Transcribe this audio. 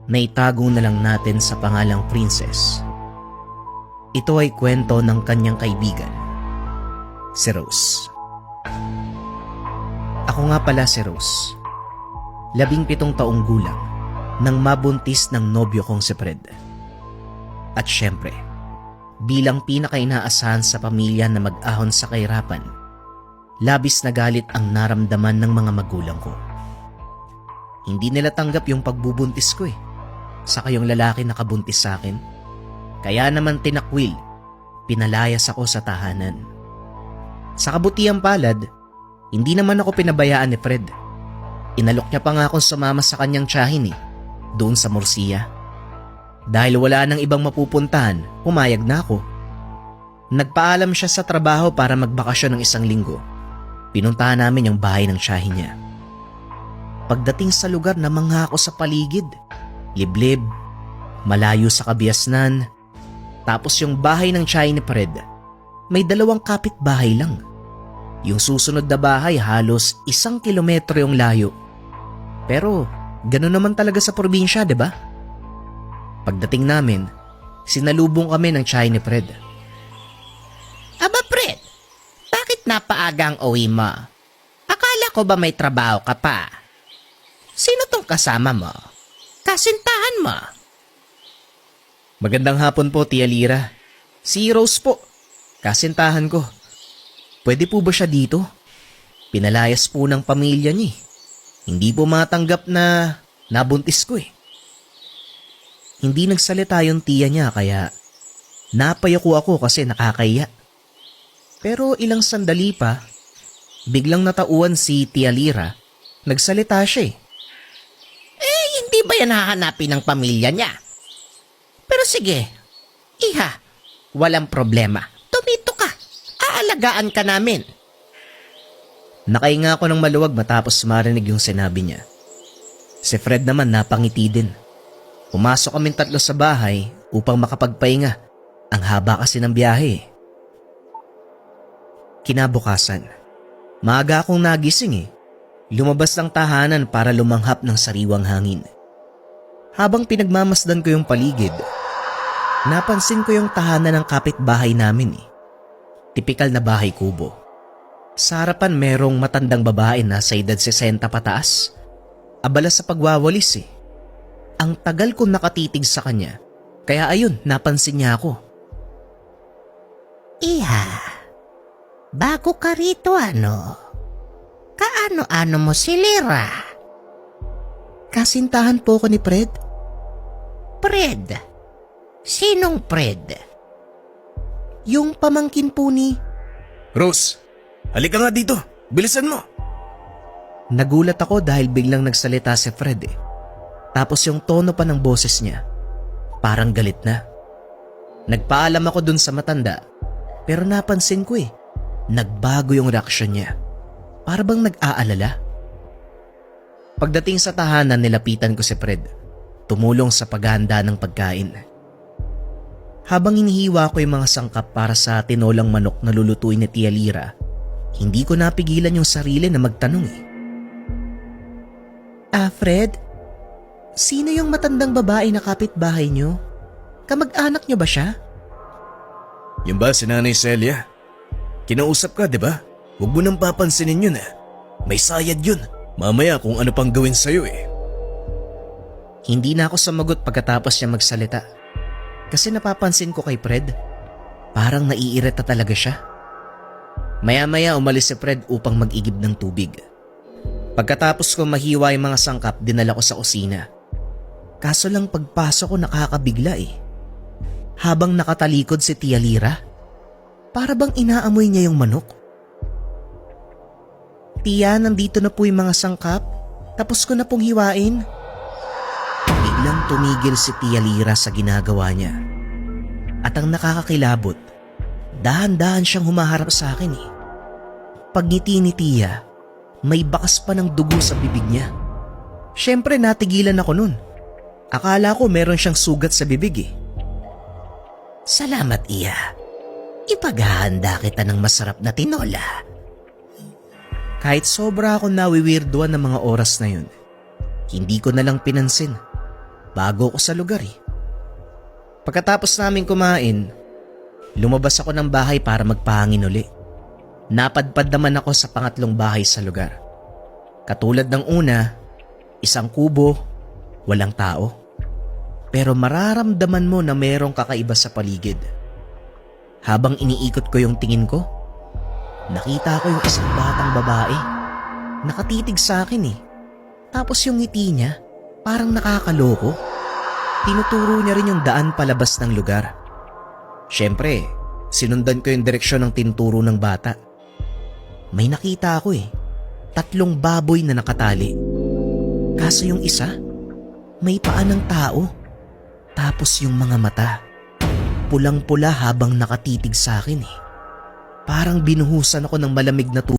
na itago na lang natin sa pangalang Princess. Ito ay kwento ng kanyang kaibigan, si Rose. Ako nga pala si Rose, 17 taong gulang nang mabuntis ng nobyo kong si Fred. At syempre, bilang pinakainaasahan sa pamilya na mag-ahon sa kahirapan, labis na galit ang naramdaman ng mga magulang ko. Hindi nila tanggap yung pagbubuntis ko saka yung lalaki nakabuntis sa akin. Kaya naman tinakwil, pinalayas ako sa tahanan. Sa kabutihang palad, hindi naman ako pinabayaan ni Fred. Inalok niya pa nga akong sumama sa kanyang tiyahin doon sa Murcia. Dahil wala nang ibang mapupuntahan, pumayag na ako. Nagpaalam siya sa trabaho para magbakasyon ng 1 linggo. Pinuntahan namin yung bahay ng tiyahin niya. Pagdating sa lugar, namangha ako sa paligid. Liblib, malayo sa kabiasnan. Tapos yung bahay ng tiyahin ni Fred, may 2 kapitbahay lang. Yung susunod na bahay halos 1 kilometro yung layo. Pero gano'n naman talaga sa probinsya, 'di ba? Pagdating namin, sinalubong kami ng tiyahin ni Fred. Aba Fred, bakit napaaga ang uwi mo? Akala ko ba may trabaho ka pa? Sino tong kasama mo? Kasintahan mo? Magandang hapon po, Tia Lira. Si Rose po, kasintahan ko. Pwede po ba siya dito? Pinalayas po ng pamilya niya. Hindi po matanggap na nabuntis ko Hindi nagsalita yung tiya niya kaya napayako ako kasi nakakahiya. Pero ilang sandali pa, biglang natauan si Tia Lira. Nagsalita siya Hindi ba yan hahanapin ng pamilya niya? Pero sige, iha, walang problema. Tumito ka, aalagaan ka namin. Nakahinga ako ng maluwag matapos marinig yung sinabi niya. Si Fred naman napangiti din. Pumasok kaming 3 sa bahay upang makapagpahinga. Ang haba kasi ng biyahe. Kinabukasan, maaga akong nagising Lumabas ng tahanan para lumanghap ng sariwang hangin. Habang pinagmamasdan ko yung paligid, napansin ko yung tahanan ng kapitbahay namin Tipikal na bahay kubo. Sa harapan merong matandang babae na sa edad 60 pataas. Abala sa pagwawalis Ang tagal ko nakatitig sa kanya, kaya ayun, napansin niya ako. Iha, bago ka rito Kaano-ano mo si Lira? Kasintahan po ko ni Fred. Fred? Sinong Fred? Yung pamangkin po ni... Rose, halika nga dito. Bilisan mo. Nagulat ako dahil biglang nagsalita si Fred Tapos yung tono pa ng boses niya, parang galit na. Nagpaalam ako dun sa matanda, pero napansin ko nagbago yung reaksyon niya. Para bang nag-aalala. Pagdating sa tahanan, nilapitan ko si Fred. Tumulong sa paghahanda ng pagkain. Habang inihiwa ko yung mga sangkap para sa tinolang manok na lulutuin ni Tia Lira, hindi ko napigilan yung sarili na magtanong Fred, sino yung matandang babae na kapitbahay niyo? Kamag-anak niyo ba siya? Yan ba si Nanay Celia? Kinausap ka, di ba? Huwag mo nang papansinin yun May sayad yun. Mamaya kung ano pang gawin sa'yo Hindi na ako sumagot pagkatapos niya magsalita. Kasi napapansin ko kay Fred, parang naiirita talaga siya. Maya-maya umalis si Fred upang mag-igib ng tubig. Pagkatapos ko mahiwa yung mga sangkap, dinala ko sa kusina. Kaso lang pagpasok ko nakakabigla Habang nakatalikod si Tia Lira, para bang inaamoy niya yung manok. Tia, nandito na po yung mga sangkap. Tapos ko na pong hiwain. Biglang tumigil si Tia Lira sa ginagawa niya. At ang nakakakilabot, dahan-dahan siyang humaharap sa akin Pagngiti ni Tia, may bakas pa ng dugo sa bibig niya. Siyempre natigilan ako nun. Akala ko meron siyang sugat sa bibig Salamat, Iha. Ipaghahanda kita ng masarap na tinola. Kahit sobra akong nawiwirduan ng mga oras na yun, hindi ko na lang pinansin. Bago ako sa lugar eh. Pagkatapos namin kumain, lumabas ako ng bahay para magpahangin uli. Napadpad naman ako sa pangatlong bahay sa lugar. Katulad ng una, isang kubo, walang tao. Pero mararamdaman mo na merong kakaiba sa paligid. Habang iniikot ko yung tingin ko, nakita ko yung isang batang babae. Nakatitig sa akin eh. Tapos yung ngiti niya, parang nakakaloko. Tinuturo niya rin yung daan palabas ng lugar. Siyempre, sinundan ko yung direksyon ng tinuturo ng bata. May nakita ako eh. 3 baboy na nakatali. Kaso yung isa, may paa ng tao. Tapos yung mga mata, pulang-pula habang nakatitig sa akin eh. Parang binuhusan ako ng malamig na tubig.